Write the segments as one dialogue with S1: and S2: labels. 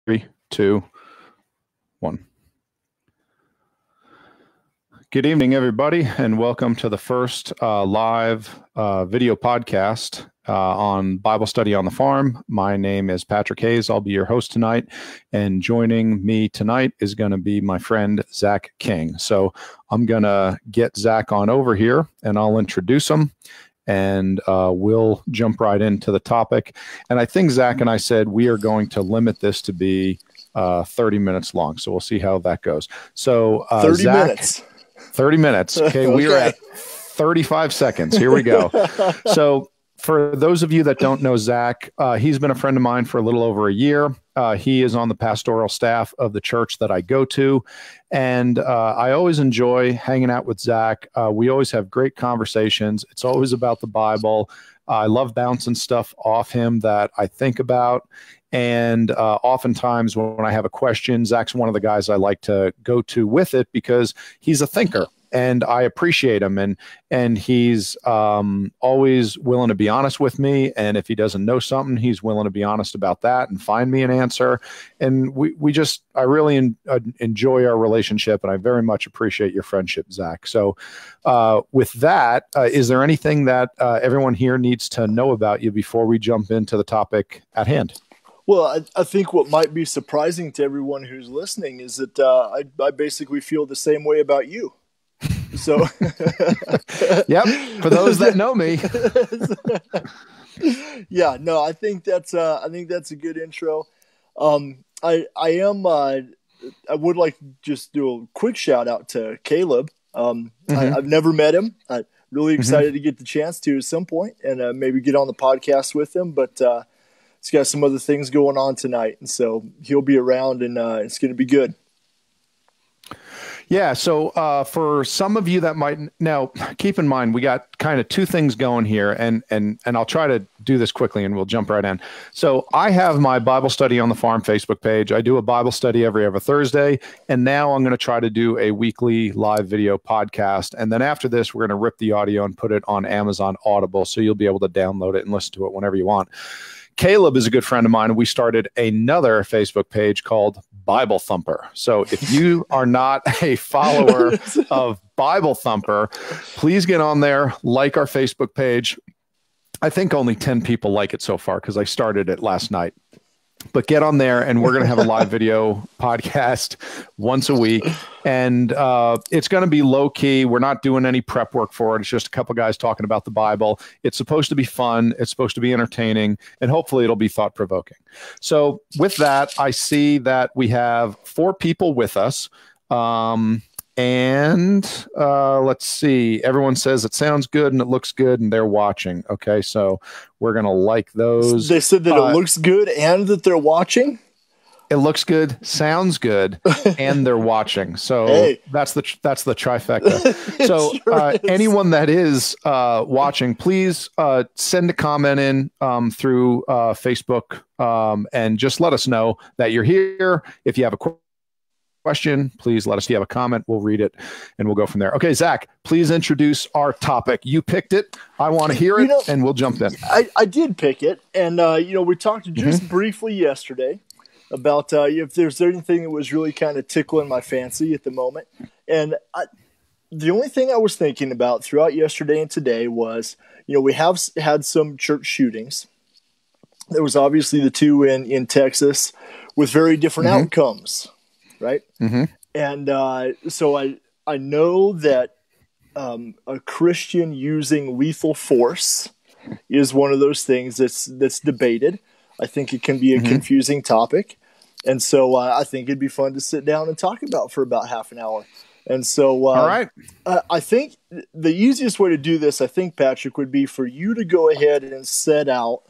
S1: 3, 2, 1. Good evening, everybody, and welcome to the first live video podcast on Bible Study on the Farm. My name is Patrick Hayes. I'll be your host tonight, and joining me tonight is going to be my friend Zach King. So I'm going to get Zach on over here, and I'll introduce him, and we'll jump right into the topic. And I think Zach and I said we are going to limit this to be 30 minutes long, so we'll see how that goes. So
S2: 30
S1: Zach,
S2: minutes.
S1: 30 minutes. Okay, we are at 35 seconds. Here we go. So for those of you that don't know Zach, he's been a friend of mine for a little over a year. He is on the pastoral staff of the church that I go to. And I always enjoy hanging out with Zach. We always have great conversations. It's always about the Bible. I love bouncing stuff off him that I think about. And oftentimes when I have a question, Zach's one of the guys I like to go to with it because he's a thinker and I appreciate him. And he's always willing to be honest with me. And if he doesn't know something, he's willing to be honest about that and find me an answer. And I really enjoy our relationship, and I very much appreciate your friendship, Zach. So with that, is there anything that everyone here needs to know about you before we jump into the topic at hand?
S2: Well, I think what might be surprising to everyone who's listening is that I basically feel the same way about you. So,
S1: yep. For those that know me,
S2: yeah. No, I think that's a good intro. I would like to just do a quick shout out to Caleb. I've never met him. I'm really excited to get the chance to at some point and maybe get on the podcast with him, but he's got some other things going on tonight, and so he'll be around, and it's going to be good.
S1: Yeah. So for some of you that might now keep in mind, we got kind of two things going here, and I'll try to do this quickly, and we'll jump right in. So I have my Bible Study on the Farm Facebook page. I do a Bible study every other Thursday, and now I'm going to try to do a weekly live video podcast. And then after this, we're going to rip the audio and put it on Amazon Audible, so you'll be able to download it and listen to it whenever you want. Caleb is a good friend of mine, and we started another Facebook page called Bible Thumper. So if you are not a follower of Bible Thumper, please get on there, like our Facebook page. I think only 10 people like it so far because I started it last night. But get on there, and we're going to have a live video podcast once a week. And it's going to be low key. We're not doing any prep work for it. It's just a couple guys talking about the Bible. It's supposed to be fun. It's supposed to be entertaining. And hopefully it'll be thought provoking. So with that, I see that we have 4 people with us. And let's see. Everyone says it sounds good and it looks good and they're watching. Okay, so we're going to like those.
S2: They said that it looks good and that they're watching?
S1: It looks good, sounds good, and they're watching. So
S2: hey.
S1: that's the trifecta. So anyone that is watching, please send a comment in through Facebook and just let us know that you're here. If you have a question, please let us know. You have a comment, we'll read it and we'll go from there. Okay, Zach, please introduce our topic. You picked it. I want to hear it, and we'll jump in.
S2: I did pick it, and we talked just briefly yesterday about if there's anything that was really kind of tickling my fancy at the moment. And the only thing I was thinking about throughout yesterday and today was, we have had some church shootings. There was obviously the 2 in Texas with very different outcomes. Right. And so I know that a Christian using lethal force is one of those things that's debated. I think it can be a confusing topic. And so I think it'd be fun to sit down and talk about for about half an hour. And so
S1: all right.
S2: I think the easiest way to do this, I think, Patrick, would be for you to go ahead and set out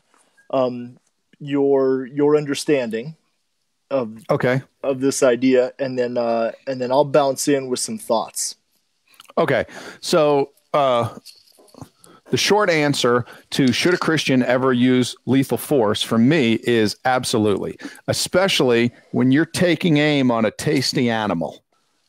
S2: your understanding of this idea, and then I'll bounce in with some thoughts.
S1: Okay. So the short answer to should a Christian ever use lethal force for me is absolutely, especially when you're taking aim on a tasty animal.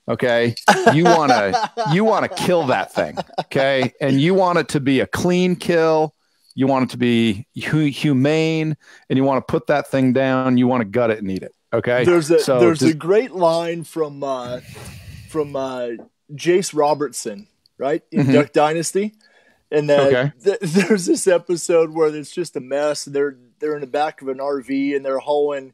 S1: Okay. You want to kill that thing. Okay. And you want it to be a clean kill. You want it to be humane, and you want to put that thing down. You want to gut it and eat it. Okay.
S2: There's a great line from Jace Robertson, right, in Duck Dynasty, and there's this episode where it's just a mess. They're in the back of an RV and they're hauling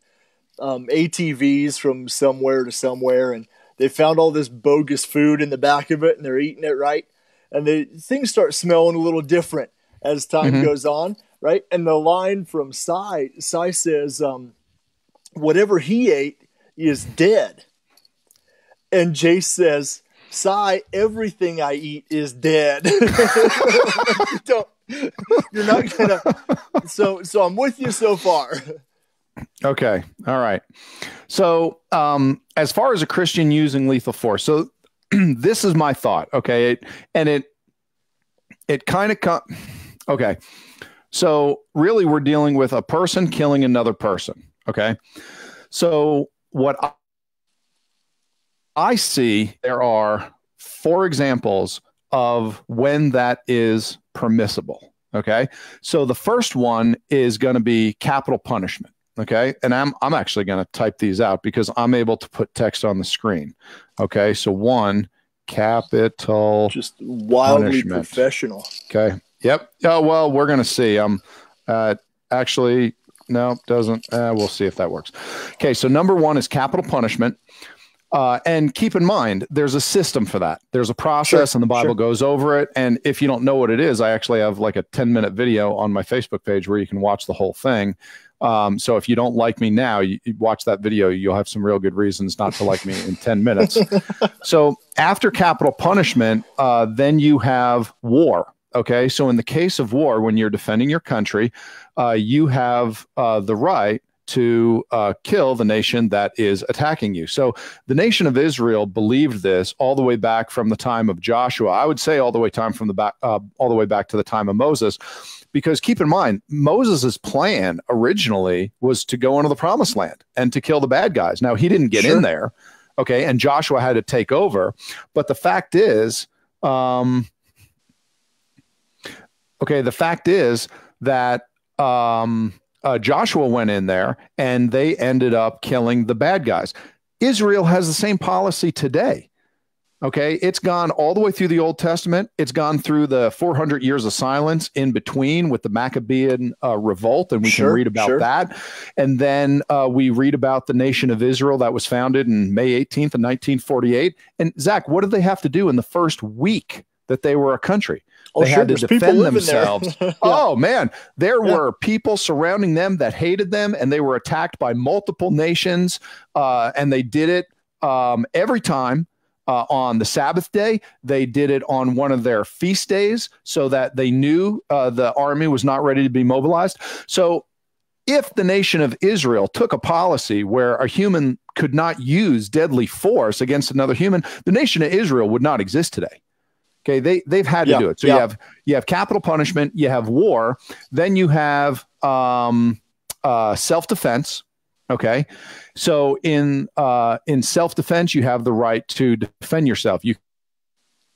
S2: ATVs from somewhere to somewhere, and they found all this bogus food in the back of it, and they're eating it, right, and things start smelling a little different as time goes on, right, and the line from Sai says, whatever he ate is dead, and Jace says, Sai, everything I eat is dead. You're not gonna. So I'm with you so far.
S1: Okay. All right. So, as far as a Christian using lethal force, so this is my thought. Okay. It kind of okay. So really we're dealing with a person killing another person. Okay. So what I see, there are 4 examples of when that is permissible. Okay. So the first one is going to be capital punishment. Okay. And I'm actually going to type these out because I'm able to put text on the screen. Okay. So 1, capital,
S2: just wildly
S1: punishment.
S2: Professional.
S1: Okay. Yep. Oh, well, we're going to see. Actually, no, doesn't. We'll see if that works. Okay. So number 1 is capital punishment. And keep in mind, there's a system for that. There's a process, and the Bible goes over it. And if you don't know what it is, I actually have like a 10-minute video on my Facebook page where you can watch the whole thing. So if you don't like me now, you watch that video, you'll have some real good reasons not to like me in 10 minutes. So after capital punishment, then you have war. Okay. So in the case of war, when you're defending your country, you have the right to kill the nation that is attacking you. So the nation of Israel believed this all the way back from the time of Joshua. I would say all the way back to the time of Moses, because keep in mind, Moses's plan originally was to go into the promised land and to kill the bad guys. Now he didn't get in there. Okay. And Joshua had to take over. But the fact is, the fact is that, Joshua went in there and they ended up killing the bad guys. Israel has the same policy today. Okay. It's gone all the way through the Old Testament. It's gone through the 400 years of silence in between with the Maccabean revolt. And we can read about that. And then we read about the nation of Israel that was founded in May 18th of 1948. And Zach, what did they have to do in the first week that they were a country? They had to defend themselves. Oh, man. There were people surrounding them that hated them, and they were attacked by multiple nations. And they did it every time on the Sabbath day. They did it on one of their feast days so that they knew the army was not ready to be mobilized. So if the nation of Israel took a policy where a human could not use deadly force against another human, the nation of Israel would not exist today. Okay, they've had to do it. So you have capital punishment, you have war, then you have self-defense. Okay, so in self-defense, you have the right to defend yourself. You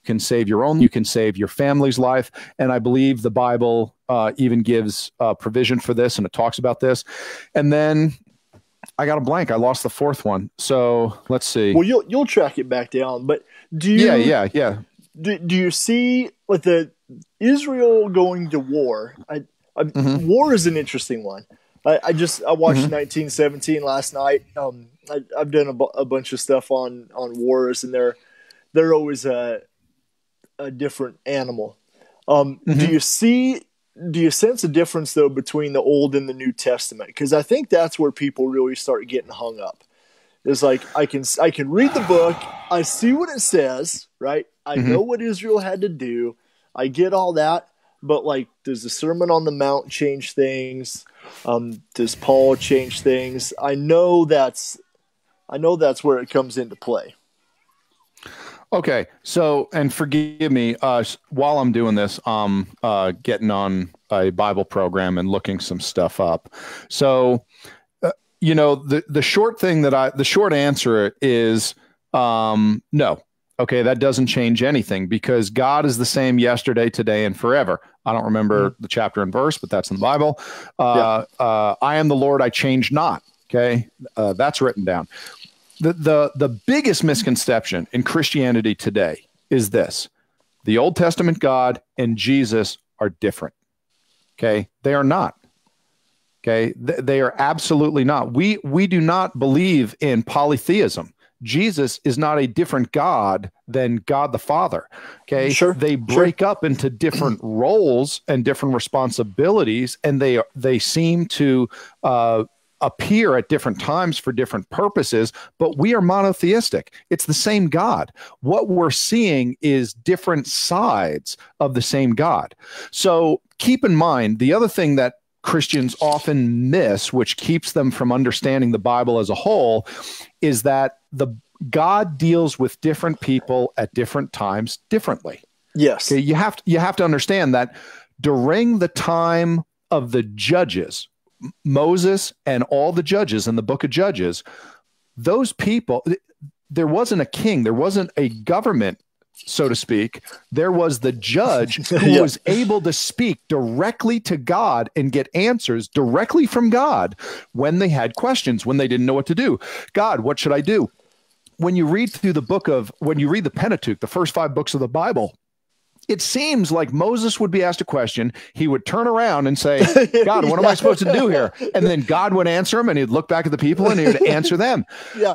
S1: can save your own, you can save your family's life, and I believe the Bible even gives provision for this, and it talks about this. And then I got a blank. I lost the 4th one. So let's see.
S2: Well, you'll track it back down, but do you?
S1: Yeah.
S2: Do you see like the Israel going to war? War is an interesting one. I watched 1917 last night. I've done a bunch of stuff on wars, and they're always a different animal. Do you sense a difference though between the Old and the New Testament? Because I think that's where people really start getting hung up. It's like I can read the book, I see what it says, right? I know what Israel had to do. I get all that, but like, does the Sermon on the Mount change things? Does Paul change things? I know that's where it comes into play.
S1: Okay, so, and forgive me, while I'm doing this, I'm getting on a Bible program and looking some stuff up. So, the short answer is no. Okay, that doesn't change anything because God is the same yesterday, today, and forever. I don't remember the chapter and verse, but that's in the Bible. I am the Lord, I change not. Okay, that's written down. The biggest misconception in Christianity today is this: the Old Testament God and Jesus are different. Okay, they are not. Okay, they are absolutely not. We do not believe in polytheism. Jesus is not a different God than God the Father. Okay,
S2: Sure,
S1: they break up into different roles and different responsibilities, and they seem to appear at different times for different purposes, but we are monotheistic. It's the same God. What we're seeing is different sides of the same God. So keep in mind, the other thing that Christians often miss, which keeps them from understanding the Bible as a whole, is that the God deals with different people at different times differently.
S2: Yes.
S1: Okay, you have to understand that during the time of the judges, Moses and all the judges in the book of Judges, those people, there wasn't a king, there wasn't a government, so to speak. There was the judge who was able to speak directly to God and get answers directly from God when they had questions, when they didn't know what to do. God, what should I do? When you read the Pentateuch, the first 5 books of the Bible, it seems like Moses would be asked a question. He would turn around and say, God, what am I supposed to do here? And then God would answer him, and he'd look back at the people and he would answer them.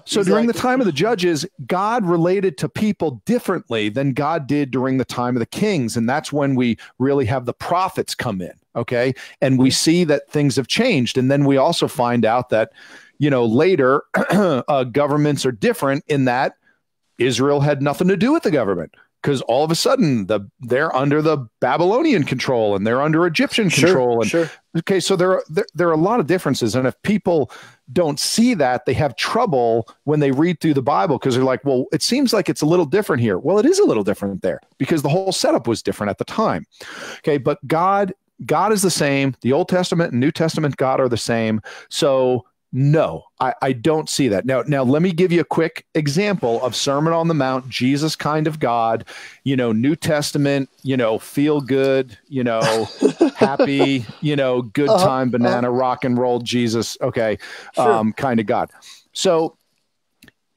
S1: So during the time of the judges, God related to people differently than God did during the time of the kings. And that's when we really have the prophets come in. Okay. And we see that things have changed. And then we also find out that, later governments are different in that Israel had nothing to do with the government. Because all of a sudden they're under the Babylonian control and they're under Egyptian control. Okay, so there are a lot of differences. And if people don't see that, they have trouble when they read through the Bible because they're like, well, it seems like it's a little different here. Well, it is a little different there because the whole setup was different at the time. Okay, but God is the same. The Old Testament and New Testament God are the same. So no, I don't see that. Now, let me give you a quick example of Sermon on the Mount, Jesus kind of God, New Testament, feel good, happy, good time, banana, rock and roll, Jesus. Okay. Kind of God. So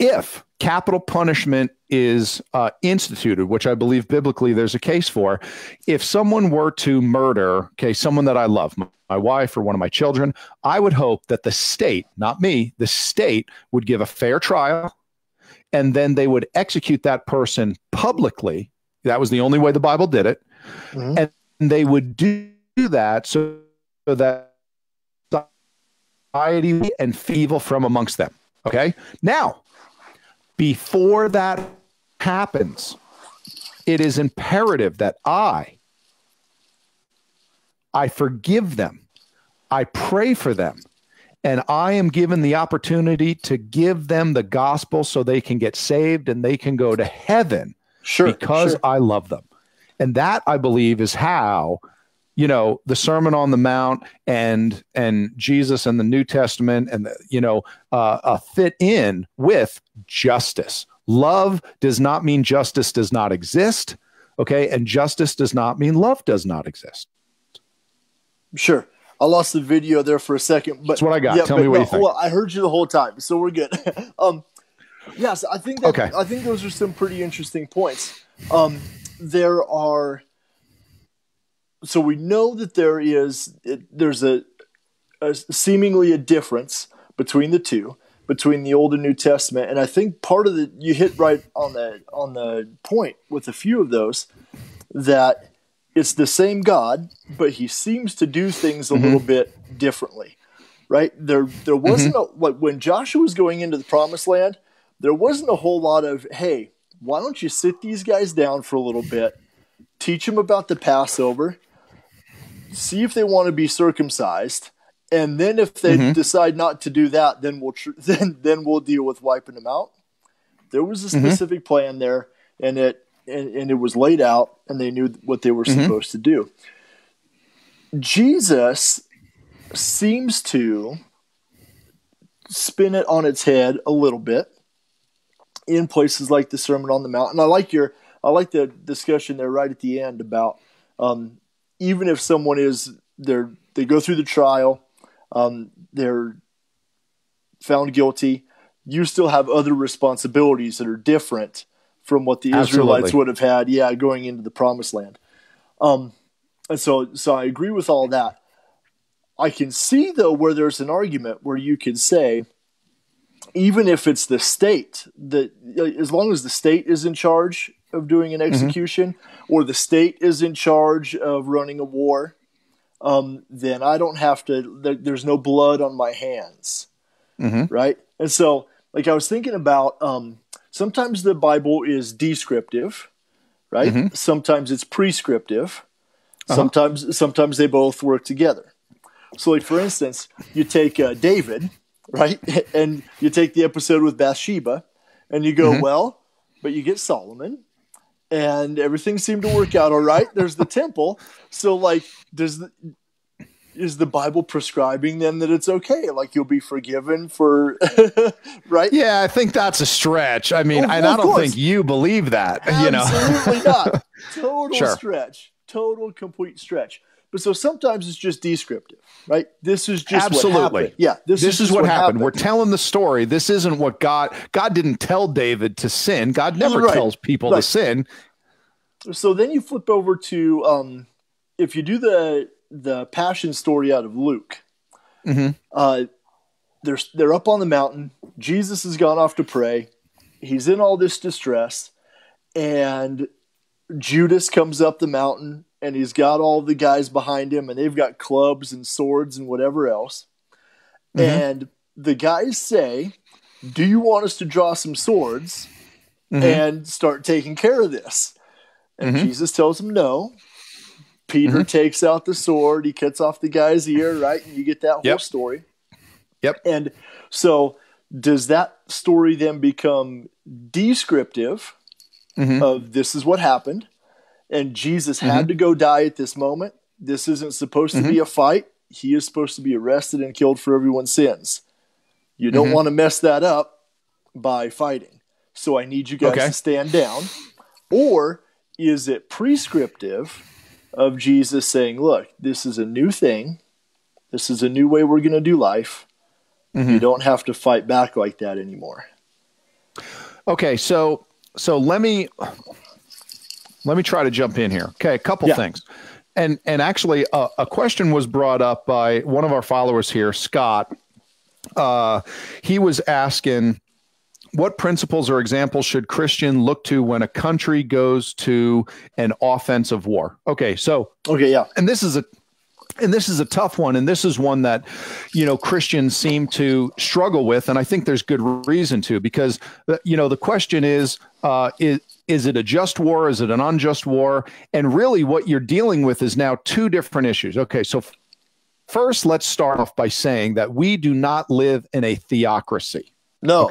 S1: if capital punishment is instituted, which I believe biblically there's a case for, if someone were to murder, someone that I love, my wife or one of my children, I would hope that the state, not me, the state would give a fair trial, and then they would execute that person publicly. That was the only way the Bible did it. Mm-hmm. And they would do that so that society and evil from amongst them. Okay. Now, before that happens, it is imperative that I forgive them. I pray for them. And I am given the opportunity to give them the gospel so they can get saved and they can go to heaven because I love them. And that, I believe, is how, the Sermon on the Mount and Jesus and the New Testament and, fit in with justice. Love does not mean justice does not exist. Okay. And justice does not mean love does not exist.
S2: Sure. I lost the video there for a second, but
S1: that's what I got. Tell me what you think.
S2: Well, I heard you the whole time, so we're good. Yes, I think those are some pretty interesting points. So we know that there's a seemingly a difference between the two, between the Old and New Testament, and I think part of you hit right on the point with a few of those, that it's the same God, but he seems to do things a little bit differently, right? There wasn't when Joshua was going into the promised land, there wasn't a whole lot of, hey, why don't you sit these guys down for a little bit, teach them about the Passover, see if they want to be circumcised, and then if they decide not to do that, then we'll deal with wiping them out. There was a specific plan there, and it was laid out, and they knew what they were supposed to do. Jesus seems to spin it on its head a little bit in places like the Sermon on the Mount. And I like the discussion there right at the end about even if someone they go through the trial, they're found guilty, you still have other responsibilities that are different from what the Israelites would have had, going into the promised land. And so I agree with all that. I can see, though, where there's an argument where you could say, even if it's the state, that as long as the state is in charge of doing an execution, or the state is in charge of running a war, then I don't have to, there's no blood on my hands, right? And so, like, I was thinking about, sometimes the Bible is descriptive, right? Sometimes it's prescriptive. Sometimes they both work together. So, like, for instance, you take David, right? And you take the episode with Bathsheba, and you go, well, but you get Solomon, and everything seemed to work out all right. There's the temple. So, like, is the Bible prescribing then that it's okay? Like, you'll be forgiven for, right?
S1: Yeah, I think that's a stretch. I mean, I don't think you believe that,
S2: Absolutely not. Total stretch. Total, complete stretch. But so sometimes it's just descriptive, right? This is just what happened. Yeah, this is what happened.
S1: We're telling the story. This isn't what God didn't tell David to sin. God never tells people to sin.
S2: So then you flip over to, if you do the passion story out of Luke, they're up on the mountain. Jesus has gone off to pray. He's in all this distress, and Judas comes up the mountain, and he's got all the guys behind him, and they've got clubs and swords and whatever else. And the guys say, do you want us to draw some swords and start taking care of this? And Jesus tells him no. Peter takes out the sword. He cuts off the guy's ear, right? And you get that whole story. And so does that story then become descriptive of this is what happened, and Jesus had to go die at this moment? This isn't supposed to be a fight. He is supposed to be arrested and killed for everyone's sins. You don't want to mess that up by fighting. So I need you guys to stand down. Or is it prescriptive of Jesus saying, look, this is a new thing. This is a new way we're going to do life. You don't have to fight back like that anymore.
S1: Okay, so let me try to jump in here. Okay, a couple things. And actually, a question was brought up by one of our followers here, Scott. He was asking, what principles or examples should Christian look to when a country goes to an offensive war? Okay, and this is a tough one, and this is one that Christians seem to struggle with, and I think there's good reason to, because the question is it a just war? Is it an unjust war? And really what you're dealing with is now two different issues. Okay, so first, let's start off by saying that we do not live in a theocracy.
S2: No,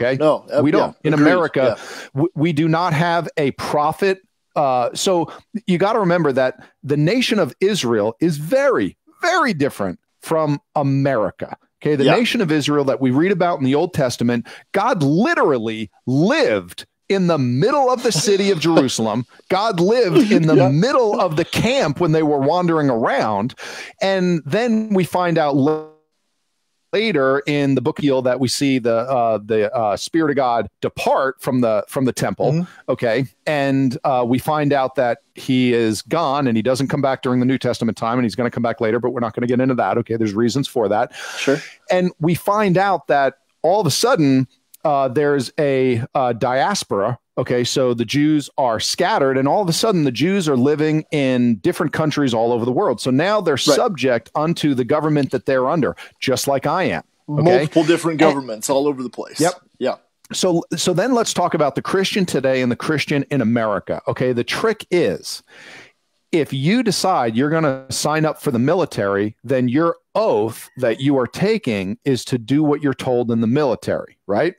S1: we don't. In America, we do not have a prophet. So you got to remember that the nation of Israel is very, very different from America. Okay, the nation of Israel that we read about in the Old Testament, God literally lived in the middle of the city of Jerusalem. God lived in the middle of the camp when they were wandering around. And then we find out later in the book of Ezekiel that we see the Spirit of God depart from the temple. Okay. And we find out that he is gone and he doesn't come back during the New Testament time, and he's going to come back later, but we're not going to get into that. Okay. There's reasons for that.
S2: Sure.
S1: And we find out that all of a sudden there's a diaspora. Okay, so the Jews are scattered, and all of a sudden the Jews are living in different countries all over the world. So now they're subject unto the government that they're under, just like I am. Okay?
S2: Multiple different governments all over the place.
S1: Yep.
S2: Yeah.
S1: So then let's talk about the Christian today and the Christian in America. Okay, the trick is, if you decide you're going to sign up for the military, then your oath that you are taking is to do what you're told in the military, right?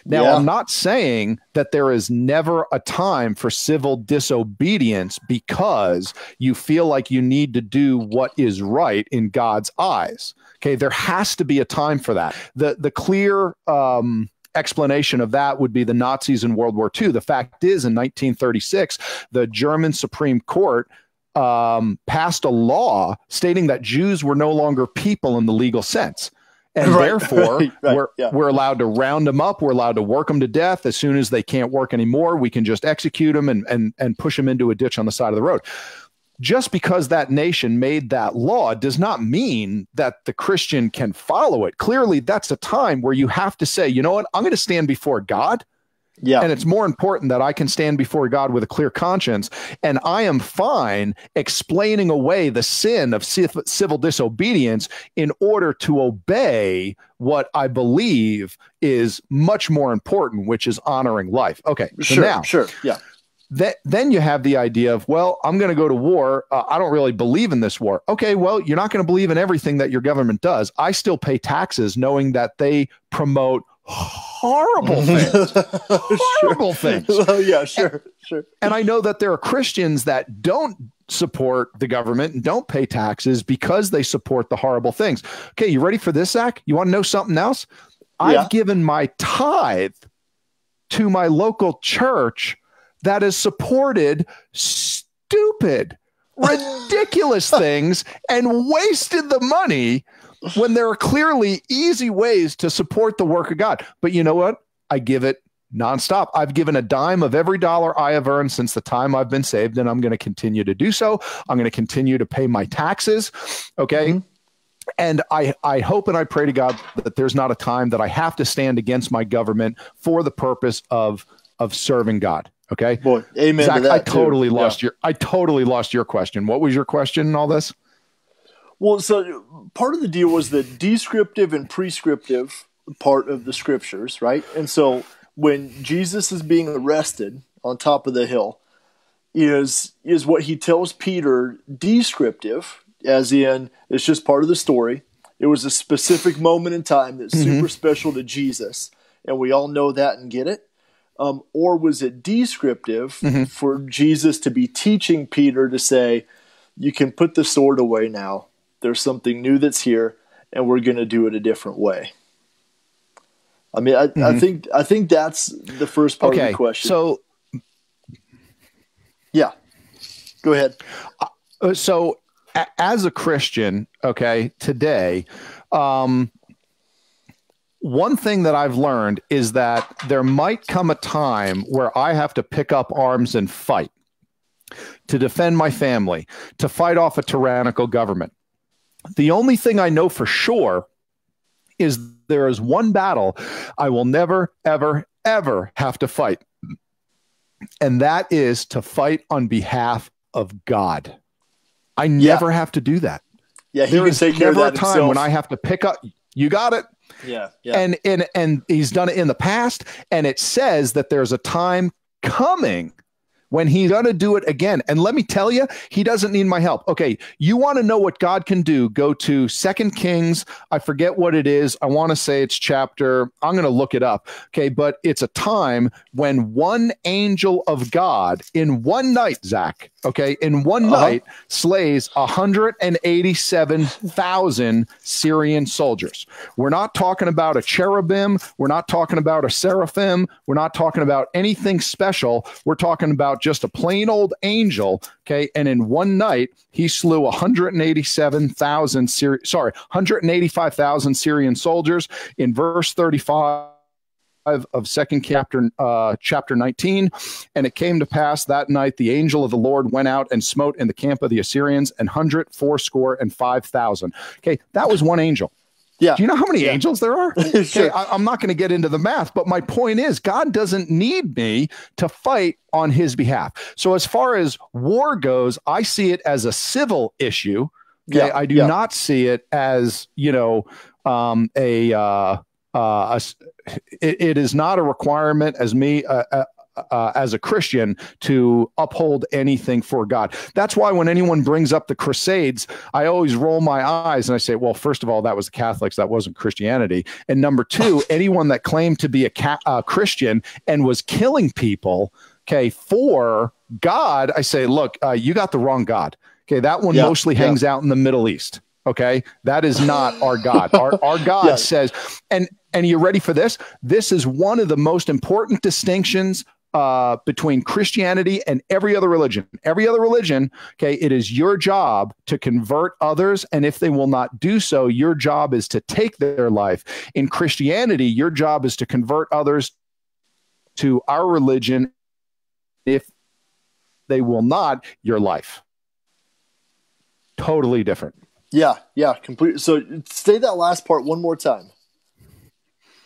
S1: Now, I'm not saying that there is never a time for civil disobedience because you feel like you need to do what is right in God's eyes. Okay, there has to be a time for that. The clear explanation of that would be the Nazis in World War II. The fact is, in 1936, the German Supreme Court passed a law stating that Jews were no longer people in the legal sense. And
S2: Right,
S1: therefore,
S2: right, yeah.
S1: we're allowed to round them up. We're allowed to work them to death. As soon as they can't work anymore, we can just execute them and push them into a ditch on the side of the road. Just because that nation made that law does not mean that the Christian can follow it. Clearly, that's a time where you have to say, you know what, I'm going to stand before God.
S2: Yeah.
S1: And it's more important that I can stand before God with a clear conscience. And I am fine explaining away the sin of civil disobedience in order to obey what I believe is much more important, which is honoring life. Okay. So now,
S2: sure. Yeah.
S1: Then you have the idea of, well, I'm going to go to war. I don't really believe in this war. Okay, well, you're not going to believe in everything that your government does. I still pay taxes knowing that they promote horrible things. Horrible things.
S2: Well, yeah, sure.
S1: And I know that there are Christians that don't support the government and don't pay taxes because they support the horrible things. Okay, you ready for this, Zach? You want to know something else?
S2: Yeah.
S1: I've given my tithe to my local church that has supported stupid, ridiculous things and wasted the money when there are clearly easy ways to support the work of God. But you know what? I give it nonstop. I've given a dime of every dollar I have earned since the time I've been saved, and I'm going to continue to do so. I'm going to continue to pay my taxes. Okay. Mm-hmm. And I hope and I pray to God that there's not a time that I have to stand against my government for the purpose of serving God. Okay.
S2: Boy, amen
S1: Zach,
S2: to that.
S1: I totally lost your question. What was your question in all this?
S2: Well, so part of the deal was the descriptive and prescriptive part of the scriptures, right? And so when Jesus is being arrested on top of the hill, is what he tells Peter descriptive, as in it's just part of the story. It was a specific moment in time that's super special to Jesus, and we all know that and get it. Or was it descriptive for Jesus to be teaching Peter to say, you can put the sword away now. There's something new that's here, and we're going to do it a different way. I mean, I think that's the first part of the question.
S1: So,
S2: yeah, go ahead.
S1: So, as a Christian, today, one thing that I've learned is that there might come a time where I have to pick up arms and fight to defend my family, to fight off a tyrannical government. The only thing I know for sure is there is one battle I will never, ever, ever have to fight. And that is to fight on behalf of God. I never have to do that.
S2: Yeah,
S1: there is never a time when I have to pick up. You got it.
S2: Yeah.
S1: And he's done it in the past. And it says that there's a time coming when he's going to do it again. And let me tell you, he doesn't need my help. Okay, you want to know what God can do? Go to 2 Kings. I forget what it is. I want to say it's chapter. I'm going to look it up. Okay, but it's a time when one angel of God in one night, Zach, in one night slays 187,000 Syrian soldiers. We're not talking about a cherubim. We're not talking about a seraphim. We're not talking about anything special. We're talking about just a plain old angel. Okay. And in one night, he slew 185,000 Syrian soldiers. In verse 35 of chapter 19, and it came to pass that night the angel of the Lord went out and smote in the camp of the Assyrians 185,000. Okay, that was one angel.
S2: Yeah.
S1: Do you know how many angels there are?
S2: Sure.
S1: I'm not going to get into the math, but my point is God doesn't need me to fight on his behalf. So as far as war goes, I see it as a civil issue. Okay, I do not see it as it is not a requirement as me as a Christian to uphold anything for God. That's why when anyone brings up the Crusades, I always roll my eyes and I say, well, first of all, that was the Catholics. That wasn't Christianity. And number two, anyone that claimed to be a Christian and was killing people, for God, I say, look, you got the wrong God. Okay, that one mostly hangs out in the Middle East. Okay, that is not our God. Our God says, and you ready for this? This is one of the most important distinctions between Christianity and every other religion. Every other religion, okay, it is your job to convert others. And if they will not do so, your job is to take their life. In Christianity, your job is to convert others to our religion. If they will not, your life. Totally different.
S2: Yeah, completely. So say that last part one more time.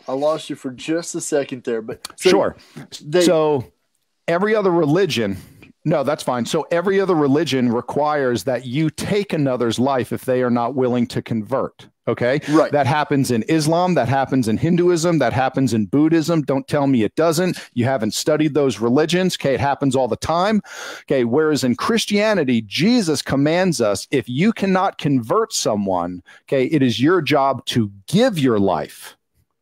S2: I lost you for just a second there, but
S1: sure. So every other religion, no, that's fine. So every other religion requires that you take another's life if they are not willing to convert. Okay.
S2: Right.
S1: That happens in Islam. That happens in Hinduism. That happens in Buddhism. Don't tell me it doesn't. You haven't studied those religions. Okay. It happens all the time. Okay. Whereas in Christianity, Jesus commands us, if you cannot convert someone, okay, it is your job to give your life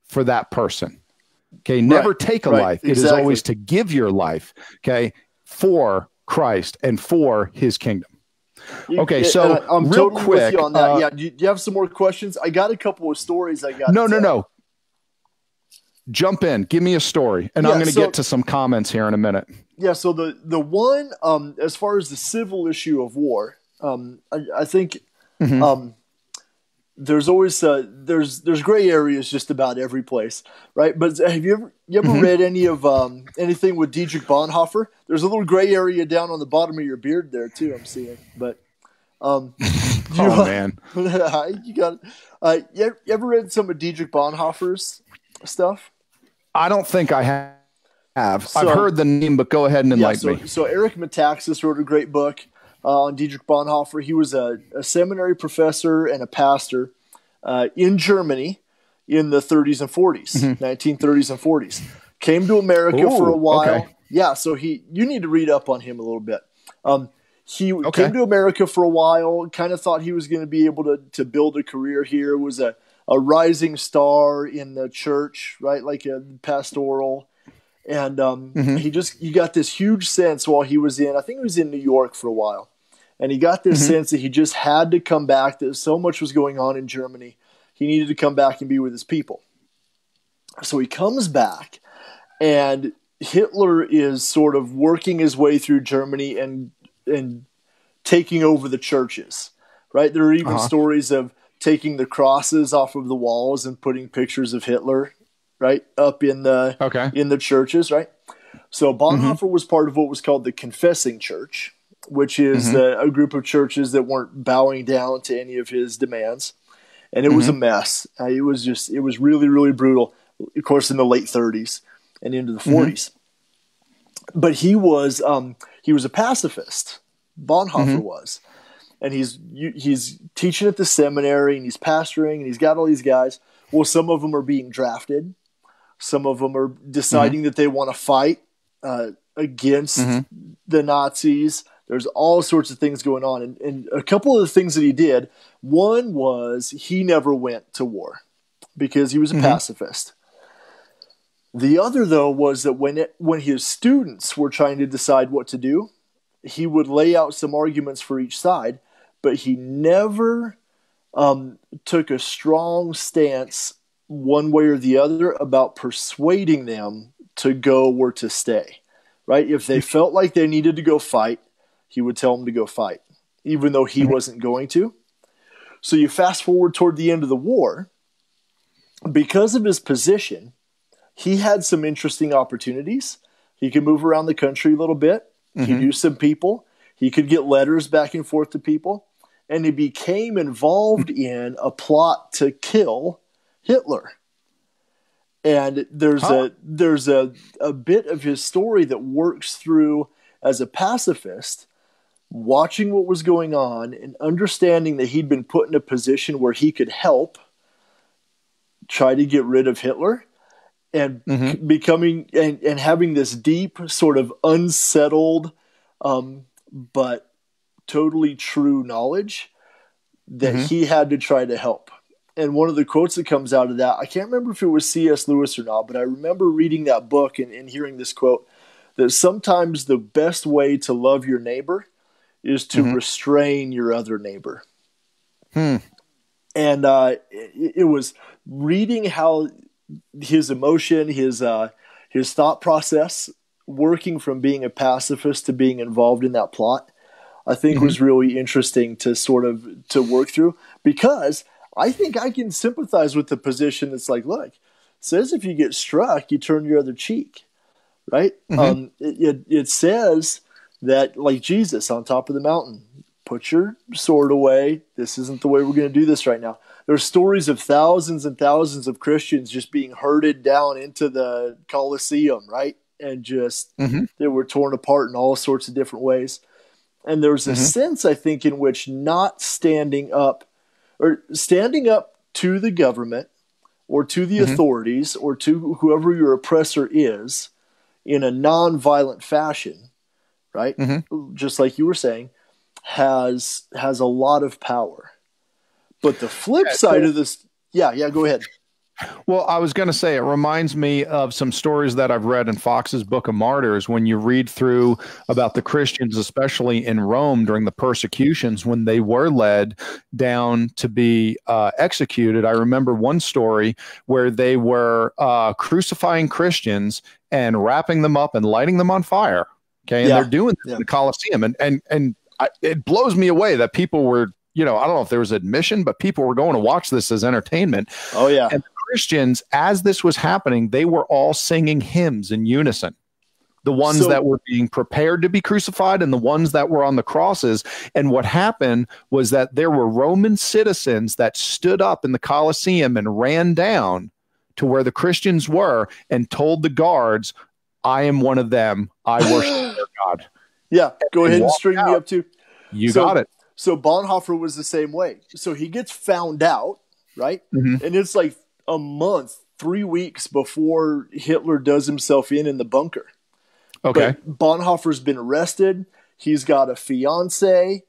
S1: for that person. Okay. Never take a life. Exactly. It is always to give your life. Okay. For Christ and for his kingdom. Okay. So
S2: I'm
S1: real
S2: totally
S1: quick
S2: with you on that. Yeah. Do you have some more questions? I got a couple of stories I got.
S1: No. Jump in. Give me a story. And I'm going to get to some comments here in a minute.
S2: Yeah. So the one, as far as the civil issue of war, I think, there's always there's gray areas just about every place, right? But have you ever read any of anything with Dietrich Bonhoeffer? There's a little gray area down on the bottom of your beard there too. I'm seeing, but
S1: man,
S2: you got it. You ever read some of Dietrich Bonhoeffer's stuff?
S1: I don't think I have. So, I've heard the name, but go ahead and enlighten me.
S2: So Eric Metaxas wrote a great book on Dietrich Bonhoeffer. He was a seminary professor and a pastor in Germany in the 30s and 40s, 1930s and 40s. Came to America for a while. Okay. Yeah, so you need to read up on him a little bit. He came to America for a while, kind of thought he was going to be able to build a career here, was a rising star in the church, right, like a pastoral. And you got this huge sense while he was I think he was in New York for a while. And he got this sense that he just had to come back, that so much was going on in Germany. He needed to come back and be with his people. So he comes back, and Hitler is sort of working his way through Germany and taking over the churches, right? There are even stories of taking the crosses off of the walls and putting pictures of Hitler, right, up in the churches, right? So Bonhoeffer was part of what was called the Confessing Church, which is a group of churches that weren't bowing down to any of his demands. And it was a mess. It was really, really brutal, of course, in the late 30s and into the 40s. But he was a pacifist. Bonhoeffer was. And he's teaching at the seminary, and he's pastoring, and he's got all these guys. Well, some of them are being drafted. Some of them are deciding that they want to fight against the Nazis. There's all sorts of things going on. And a couple of the things that he did, one was he never went to war because he was a pacifist. The other, though, was that when his students were trying to decide what to do, he would lay out some arguments for each side, but he never took a strong stance one way or the other about persuading them to go or to stay, right? If they felt like they needed to go fight, he would tell them to go fight, even though he wasn't going to. So you fast forward toward the end of the war, because of his position, he had some interesting opportunities. He could move around the country a little bit. He knew some people. He could get letters back and forth to people. And he became involved in a plot to kill Hitler. And there's a bit of his story that works through as a pacifist, watching what was going on and understanding that he'd been put in a position where he could help try to get rid of Hitler, and becoming and having this deep sort of unsettled but totally true knowledge that he had to try to help. And one of the quotes that comes out of that, I can't remember if it was C.S. Lewis or not, but I remember reading that book and hearing this quote, that sometimes the best way to love your neighbor is to restrain your other neighbor. And it was reading how his emotion, his thought process working from being a pacifist to being involved in that plot, I think was really interesting to sort of to work through, because I think I can sympathize with the position that's like, look, it says if you get struck, you turn your other cheek, right? It says that, like Jesus on top of the mountain, put your sword away. This isn't the way we're going to do this right now. There's stories of thousands and thousands of Christians just being herded down into the Colosseum, right? And just they were torn apart in all sorts of different ways. And there's a sense, I think, in which not standing up to the government or to the authorities or to whoever your oppressor is in a non-violent fashion, right? Just like you were saying, has a lot of power. But the flip side of this, go ahead.
S1: Well, I was going to say, it reminds me of some stories that I've read in Fox's Book of Martyrs, when you read through about the Christians, especially in Rome during the persecutions, when they were led down to be executed. I remember one story where they were crucifying Christians and wrapping them up and lighting them on fire. Okay. And they're doing this in the Colosseum. And it blows me away that people were, I don't know if there was admission, but people were going to watch this as entertainment.
S2: Oh, yeah.
S1: And Christians, as this was happening, they were all singing hymns in unison. The ones that were being prepared to be crucified and the ones that were on the crosses. And what happened was that there were Roman citizens that stood up in the Colosseum and ran down to where the Christians were and told the guards, I am one of them. I worship their God.
S2: Yeah, go ahead and string me up too.
S1: You got it.
S2: So Bonhoeffer was the same way. So he gets found out, right? And it's like a month, 3 weeks before Hitler does himself in the bunker.
S1: Okay.
S2: But Bonhoeffer's been arrested. He's got a fiance.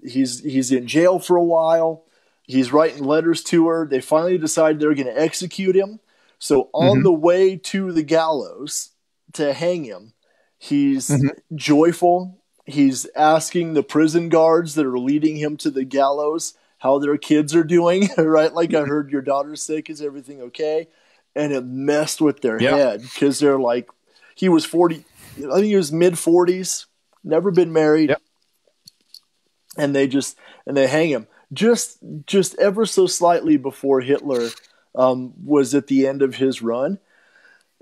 S2: He's in jail for a while. He's writing letters to her. They finally decide they're going to execute him. So on the way to the gallows to hang him, he's joyful. He's asking the prison guards that are leading him to the gallows how their kids are doing, right? Like, I heard your daughter's sick. Is everything okay? And it messed with their head, because they're like, he was 40. I think he was mid-40s, never been married.
S1: Yep.
S2: And they hang him just ever so slightly before Hitler was at the end of his run.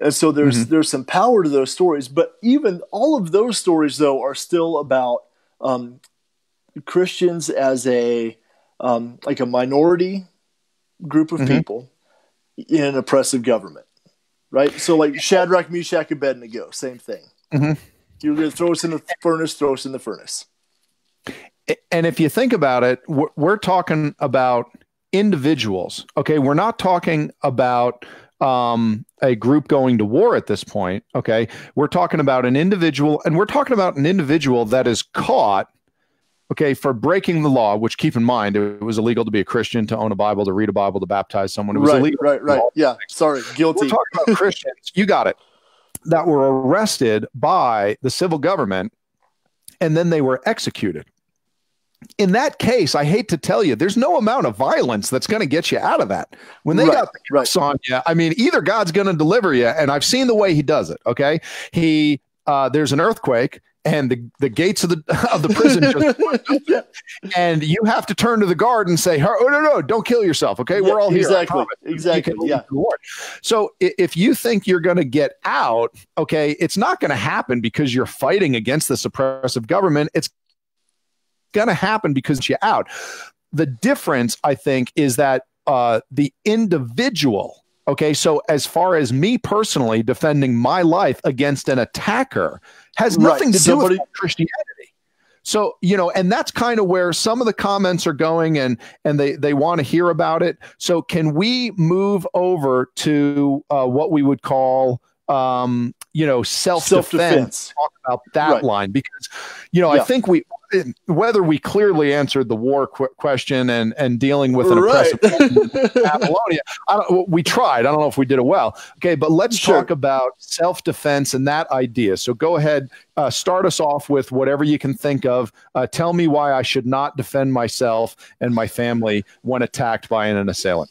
S2: And so there's some power to those stories, but even all of those stories, though, are still about Christians as like a minority group of people in an oppressive government, right? So like Shadrach, Meshach, Abednego, same thing. You're going to throw us in the furnace, throw us in the furnace.
S1: And if you think about it, we're talking about individuals. Okay, we're not talking about a group going to war at this point. Okay, we're talking about an individual, and we're talking about an individual that is caught, okay, for breaking the law. Which, keep in mind, it was illegal to be a Christian, to own a Bible, to read a Bible, to baptize someone. It was illegal.
S2: Right. Yeah, sorry, guilty.
S1: We're talking about Christians. You got it. That were arrested by the civil government, and then they were executed. In that case, I hate to tell you, there's no amount of violence that's going to get you out of that. When they got the cuffs on you, I mean, either God's going to deliver you, and I've seen the way he does it. Okay, there's an earthquake, and the gates of the prison just and you have to turn to the guard and say, "Oh no, don't kill yourself." Okay, we're all here.
S2: Exactly. Yeah.
S1: So if you think you're going to get out, okay, it's not going to happen because you're fighting against this oppressive government. It's going to happen because you're out. The difference, I think, is that the individual, okay, so as far as me personally defending my life against an attacker has nothing to do with Christianity. So, and that's kind of where some of the comments are going, and they want to hear about it. So can we move over to what we would call self-defense, talk about that line, because, I think whether we clearly answered the war question and dealing with an oppressive Babylonia, we tried. I don't know if we did it well. Okay, but let's talk about self-defense and that idea. So go ahead, start us off with whatever you can think of. Tell me why I should not defend myself and my family when attacked by an assailant.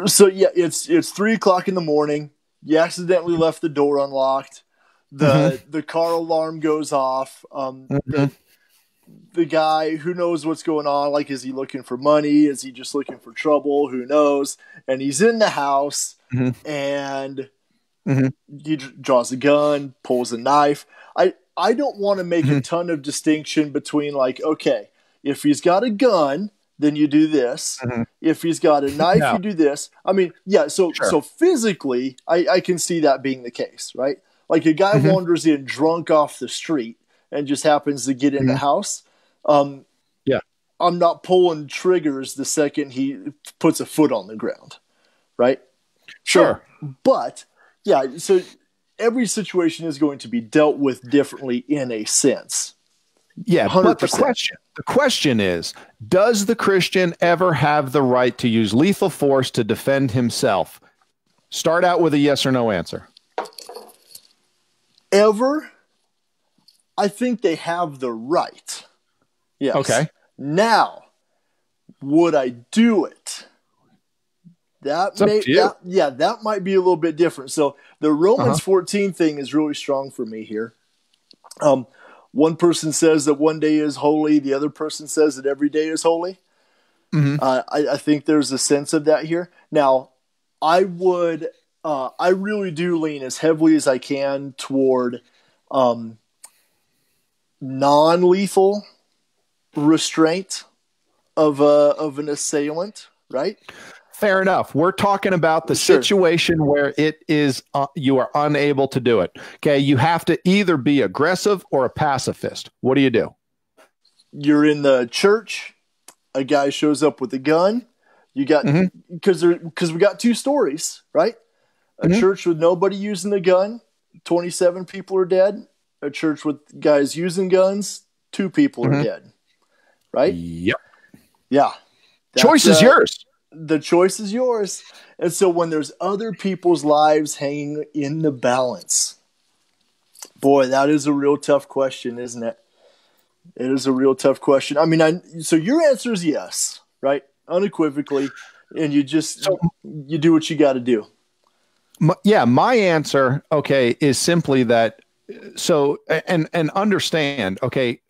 S2: So it's 3:00 in the morning. You accidentally left the door unlocked. the car alarm goes off. The guy, who knows what's going on? Like, is he looking for money? Is he just looking for trouble? Who knows? And he's in the house, and he draws a gun, pulls a knife. I don't want to make a ton of distinction between, like, okay, if he's got a gun, then you do this. If he's got a knife, you do this. I mean, yeah, so physically, I can see that being the case, right? Like, a guy wanders in drunk off the street and just happens to get in the house. I'm not pulling triggers the second he puts a foot on the ground, right?
S1: Sure.
S2: But, yeah, so every situation is going to be dealt with differently in a sense.
S1: Yeah,
S2: 100%.
S1: But the question is, does the Christian ever have the right to use lethal force to defend himself? Start out with a yes or no answer.
S2: Ever? I think they have the right. Yes.
S1: Okay.
S2: Now, would I do it? That might be a little bit different. So the Romans 14 thing is really strong for me here. One person says that one day is holy. The other person says that every day is holy. I think there's a sense of that here. Now, I really do lean as heavily as I can toward non-lethal restraint of an assailant, right?
S1: Fair enough. We're talking about the situation where it is you are unable to do it. Okay, you have to either be aggressive or a pacifist. What do you do?
S2: You're in the church. A guy shows up with a gun. You got because we got two stories, right? A church with nobody using a gun, 27 people are dead. A church with guys using guns, 2 people are dead. Right?
S1: Yep.
S2: Yeah.
S1: Choice is yours.
S2: The choice is yours. And so when there's other people's lives hanging in the balance, boy, that is a real tough question, isn't it? It is a real tough question. I mean, so your answer is yes, right? Unequivocally. And you do what you got to do.
S1: My answer, okay, is simply that. So, and understand, okay,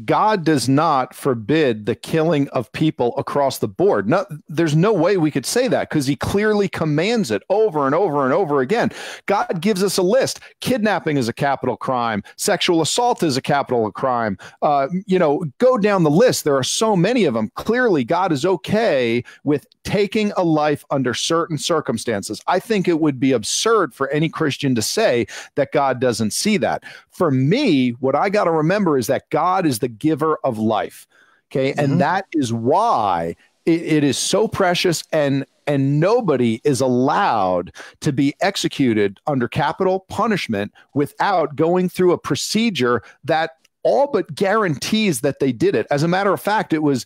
S1: God does not forbid the killing of people across the board. No, there's no way we could say that because he clearly commands it over and over and over again. God gives us a list. Kidnapping is a capital crime. Sexual assault is a capital crime. Go down the list. There are so many of them. Clearly, God is okay with taking a life under certain circumstances. I think it would be absurd for any Christian to say that God doesn't see that. For me, what I got to remember is that God is the giver of life. Okay. And that is why it is so precious, and nobody is allowed to be executed under capital punishment without going through a procedure that all but guarantees that they did it. As a matter of fact, it was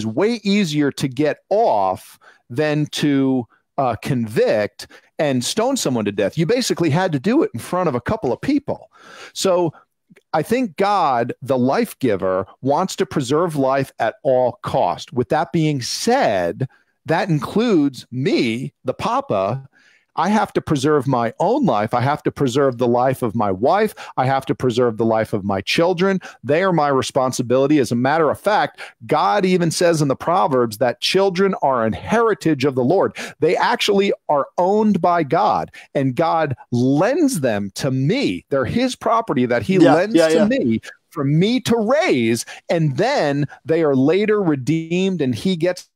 S1: way easier to get off than to convict and stone someone to death. You basically had to do it in front of a couple of people. So I think God, the life giver, wants to preserve life at all cost. With that being said, that includes me, the papa. I have to preserve my own life. I have to preserve the life of my wife. I have to preserve the life of my children. They are my responsibility. As a matter of fact, God even says in the Proverbs that children are an heritage of the Lord. They actually are owned by God, and God lends them to me. They're his property that he lends to me for me to raise, and then they are later redeemed, and he gets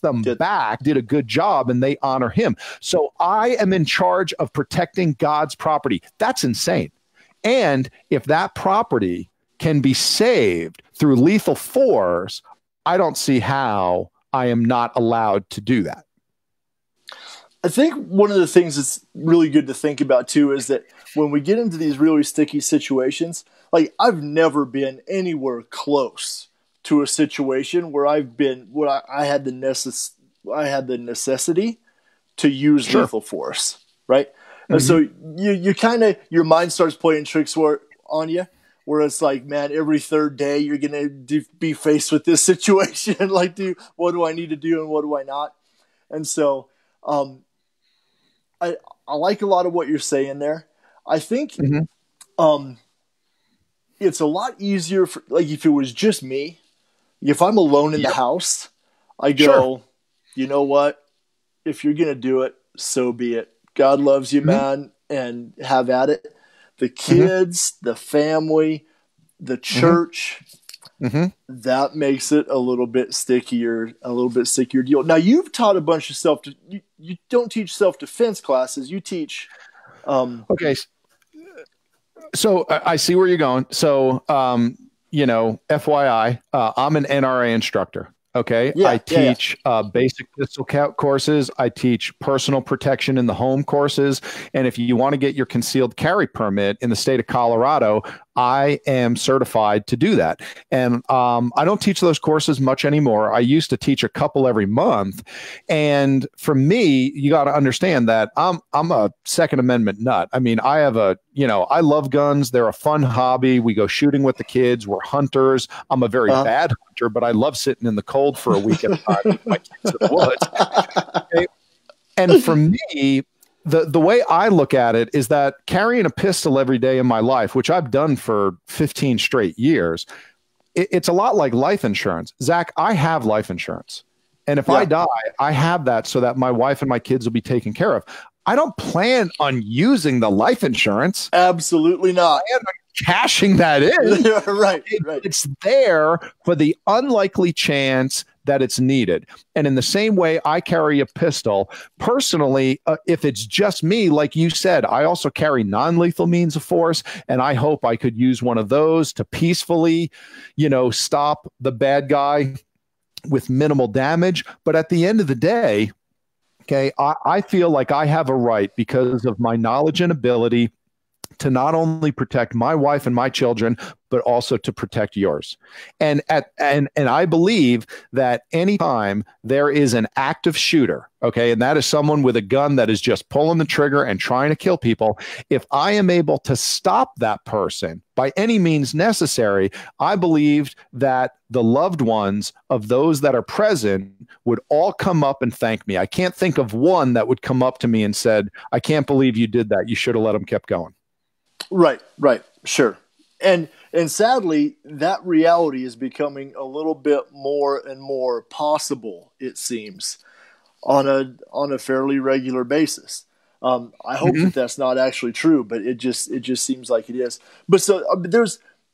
S1: them back, did a good job, and they honor him. So I am in charge of protecting God's property. That's insane. And if that property can be saved through lethal force, I don't see how I am not allowed to do that.
S2: I think one of the things that's really good to think about too is that when we get into these really sticky situations, like I've never been anywhere close to a situation where I had the necessity to use lethal force, right? And so you kind of, your mind starts playing tricks on you, where it's like, man, every third day you're gonna be faced with this situation. Like, what do I need to do and what do I not? And so, I like a lot of what you're saying there. I think it's a lot easier for, like, if it was just me, if I'm alone in the house, I go, you know what? If you're going to do it, so be it. God loves you, man, and have at it. The kids, the family, the church, that makes it a little bit stickier deal. Now, you've taught a bunch of you don't teach self-defense classes. You teach.
S1: Okay. So I see where you're going. So, FYI, I'm an NRA instructor. Okay. I teach basic pistol courses. I teach personal protection in the home courses. And if you want to get your concealed carry permit in the state of Colorado, I am certified to do that. And I don't teach those courses much anymore. I used to teach a couple every month. And for me, you got to understand that I'm a Second Amendment nut. I mean, I love guns. They're a fun hobby. We go shooting with the kids. We're hunters. I'm a very bad hunter, but I love sitting in the cold for a week at a time with my kids in the woods. Okay? And for me, the way I look at it is that carrying a pistol every day in my life, which I've done for 15 straight years, it's a lot like life insurance. Zach, I have life insurance. And if I die, I have that so that my wife and my kids will be taken care of. I don't plan on using the life insurance.
S2: Absolutely not.
S1: I am cashing that in.
S2: Right.
S1: It's there for the unlikely chance that it's needed. And in the same way I carry a pistol, personally, if it's just me, like you said, I also carry non-lethal means of force, and I hope I could use one of those to peacefully, stop the bad guy with minimal damage. But at the end of the day, okay, I feel like I have a right, because of my knowledge and ability, to not only protect my wife and my children, but also to protect yours. And I believe that anytime there is an active shooter, okay, and that is someone with a gun that is just pulling the trigger and trying to kill people, if I am able to stop that person by any means necessary, I believe that the loved ones of those that are present would all come up and thank me. I can't think of one that would come up to me and said, "I can't believe you did that. You should have let him keep going."
S2: Right. Sure. And sadly, that reality is becoming a little bit more and more possible, it seems, on a fairly regular basis. I hope that that's not actually true, but it just seems like it is. But so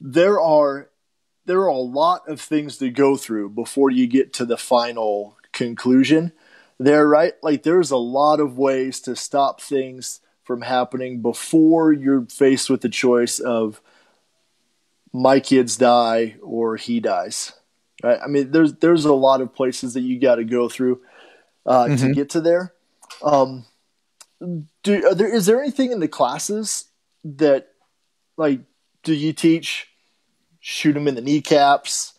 S2: there are a lot of things to go through before you get to the final conclusion there, right? Like, there's a lot of ways to stop things from happening before you're faced with the choice of my kids die or he dies. Right? I mean, there's a lot of places that you got to go through to get to there. Is there anything in the classes that, like, do you teach shoot them in the kneecaps,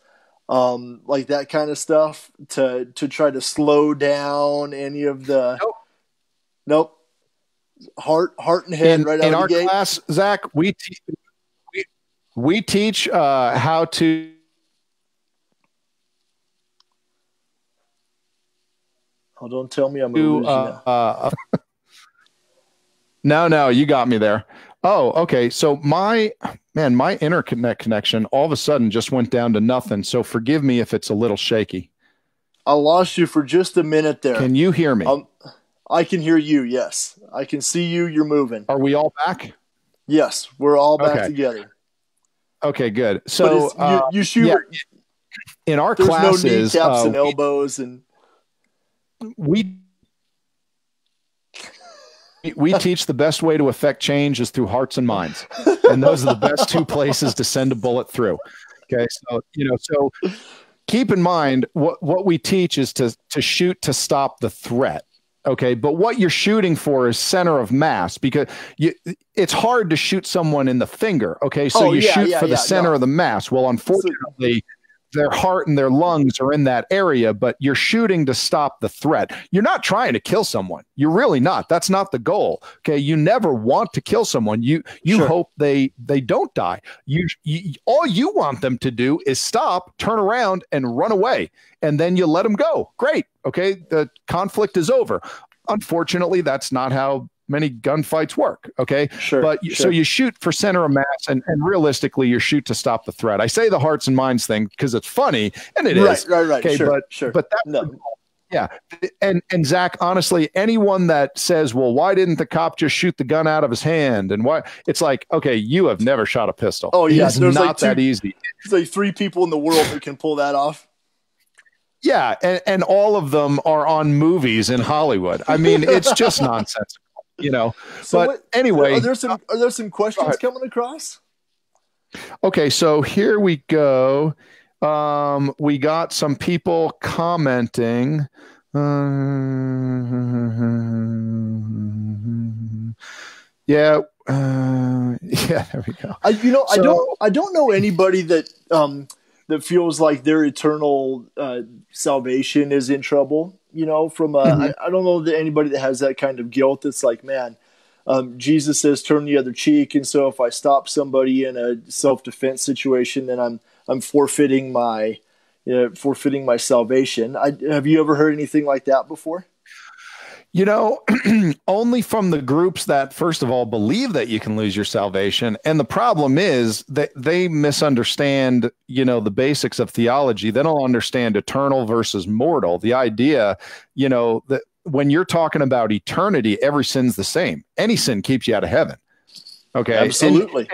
S2: like that kind of stuff to try to slow down any of the? Nope. Heart and head right out of the gate.
S1: In our class, Zach, we teach how to.
S2: Oh, don't tell me I'm going to lose you
S1: now. No, you got me there. Oh, okay. So my internet connection all of a sudden just went down to nothing. So forgive me if it's a little shaky.
S2: I lost you for just a minute there.
S1: Can you hear me?
S2: I can hear you, yes. I can see you. You're moving.
S1: Are we all back?
S2: Yes, we're all back together.
S1: Okay, good. So
S2: you shoot.
S1: Yeah, in our classes,
S2: no kneecaps and elbows, and
S1: we teach the best way to affect change is through hearts and minds, and those are the best two places to send a bullet through. Okay, so keep in mind what we teach is to shoot to stop the threat. Okay, but what you're shooting for is center of mass, because it's hard to shoot someone in the finger. Okay, so you shoot for the center of the mass. Well, unfortunately, their heart and their lungs are in that area, but you're shooting to stop the threat. You're not trying to kill someone. You're really not. That's not the goal. Okay, you never want to kill someone. You hope they don't die. All you want them to do is stop, turn around, and run away, and then you let them go. Great. Okay, the conflict is over. Unfortunately, that's not how many gunfights work. Okay.
S2: Sure.
S1: But so you shoot for center of mass, and realistically you shoot to stop the threat. I say the hearts and minds thing because it's funny, and it is.
S2: Right.
S1: Okay.
S2: Sure,
S1: but that's
S2: no.
S1: Yeah. And Zach, honestly, anyone that says, well, why didn't the cop just shoot the gun out of his hand? And why? It's like, okay, you have never shot a pistol.
S2: Oh, yeah.
S1: It's not that easy.
S2: There's like 3 people in the world that can pull that off.
S1: Yeah. And all of them are on movies in Hollywood. I mean, it's just nonsensical, you know. So but anyway.
S2: Are there some questions coming across?
S1: Okay. So here we go. We got some people commenting. Yeah, there we go.
S2: I don't know anybody that that feels like their eternal salvation is in trouble. You know, from I don't know that anybody that has that kind of guilt. It's like, man, Jesus says turn the other cheek, and so if I stop somebody in a self-defense situation, then I'm forfeiting my salvation. Have you ever heard anything like that before?
S1: You know, only from the groups that, first of all, believe that you can lose your salvation. And the problem is that they misunderstand, you know, the basics of theology. They don't understand eternal versus mortal. The idea, you know, that when you're talking about eternity, every sin's the same. Any sin keeps you out of heaven. Okay.
S2: Absolutely.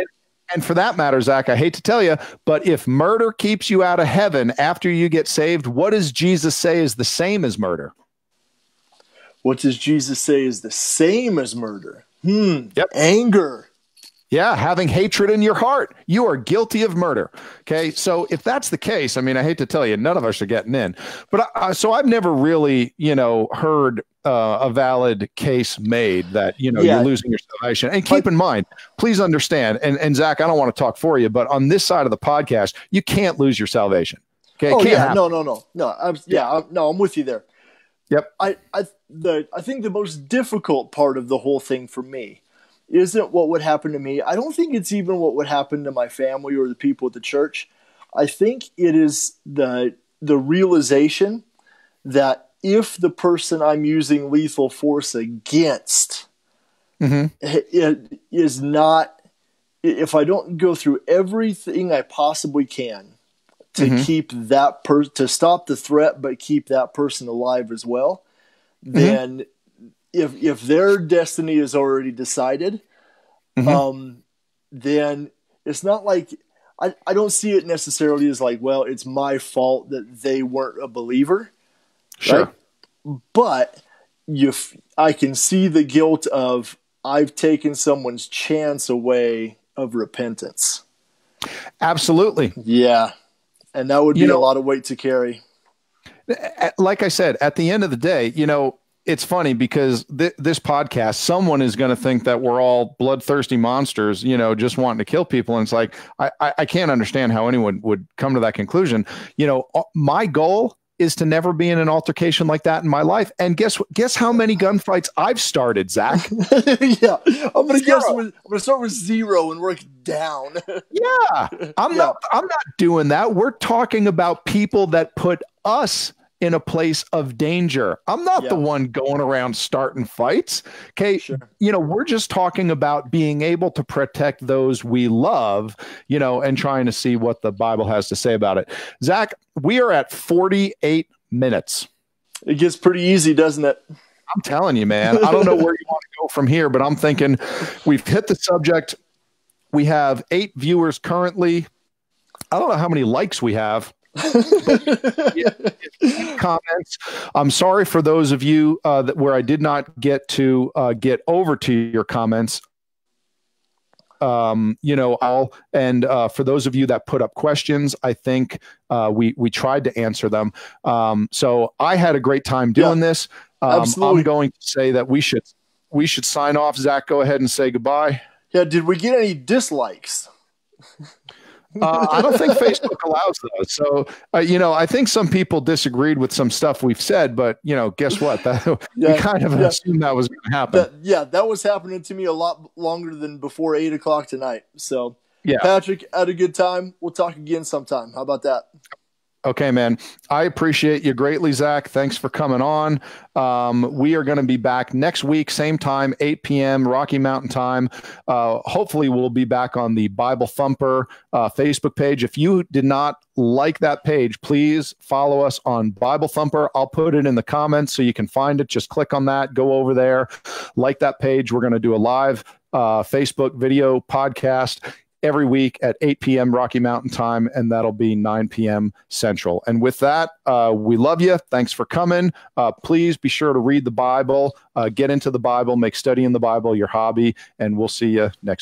S1: And for that matter, Zach, I hate to tell you, but if murder keeps you out of heaven after you get saved, what does Jesus say is the same as murder?
S2: What does Jesus say is the same as murder?
S1: Yep.
S2: Anger.
S1: Yeah, having hatred in your heart. You are guilty of murder. Okay, so if that's the case, I mean, I hate to tell you, none of us are getting in. But so I've never really, you know, heard a valid case made that, you know, you're losing your salvation. And keep in mind, please understand, and Zach, I don't want to talk for you, but on this side of the podcast, you can't lose your salvation. Okay.
S2: Oh, yeah. No. I'm with you there.
S1: Yep.
S2: I think the most difficult part of the whole thing for me isn't what would happen to me. I don't think it's even what would happen to my family or the people at the church. I think it is the realization that if the person I'm using lethal force against it is not, if I don't go through everything I possibly can to keep that to stop the threat, but keep that person alive as well, then if their destiny is already decided, then it's not like I don't see it necessarily as like, well, it's my fault that they weren't a believer.
S1: Sure.
S2: Right? But I can see the guilt of I've taken someone's chance away of repentance.
S1: Absolutely.
S2: Yeah. And that would be a lot of weight to carry.
S1: Like I said, at the end of the day, you know, it's funny because this podcast, someone is going to think that we're all bloodthirsty monsters, you know, just wanting to kill people. And it's like, I can't understand how anyone would come to that conclusion. You know, my goal is to never be in an altercation like that in my life. And guess how many gunfights I've started, Zach?
S2: Yeah. I'm going to start with 0 and work down.
S1: Yeah. I'm not doing that. We're talking about people that put us in a place of danger. I'm not the one going around starting fights. Okay. Sure. You know, we're just talking about being able to protect those we love, you know, and trying to see what the Bible has to say about it. Zach, we are at 48 minutes.
S2: It gets pretty easy, doesn't it?
S1: I'm telling you, man, I don't know where you want to go from here, but I'm thinking we've hit the subject. We have 8 viewers currently. I don't know how many likes we have. Comments. I'm sorry for those of you where I did not get to get over to your comments. You know, for those of you that put up questions, I think we tried to answer them. So I had a great time doing this.
S2: Absolutely.
S1: I'm going to say that we should sign off. Zach, go ahead and say goodbye.
S2: Yeah. Did we get any dislikes?
S1: I don't think Facebook allows those. So, you know, I think some people disagreed with some stuff we've said, but, you know, guess what? We kind of assumed that was going to happen.
S2: That was happening to me a lot longer than before 8 o'clock tonight. So,
S1: yeah.
S2: Patrick, had a good time. We'll talk again sometime. How about that?
S1: Okay, man. I appreciate you greatly, Zach. Thanks for coming on. We are going to be back next week, same time, 8 p.m. Rocky Mountain time. Hopefully, we'll be back on the Bible Thumper Facebook page. If you did not like that page, please follow us on Bible Thumper. I'll put it in the comments so you can find it. Just click on that, go over there, like that page. We're going to do a live Facebook video podcast every week at 8 p.m. Rocky Mountain time, and that'll be 9 p.m. Central. And with that, we love you. Thanks for coming. Please be sure to read the Bible, get into the Bible, make studying the Bible your hobby, and we'll see you next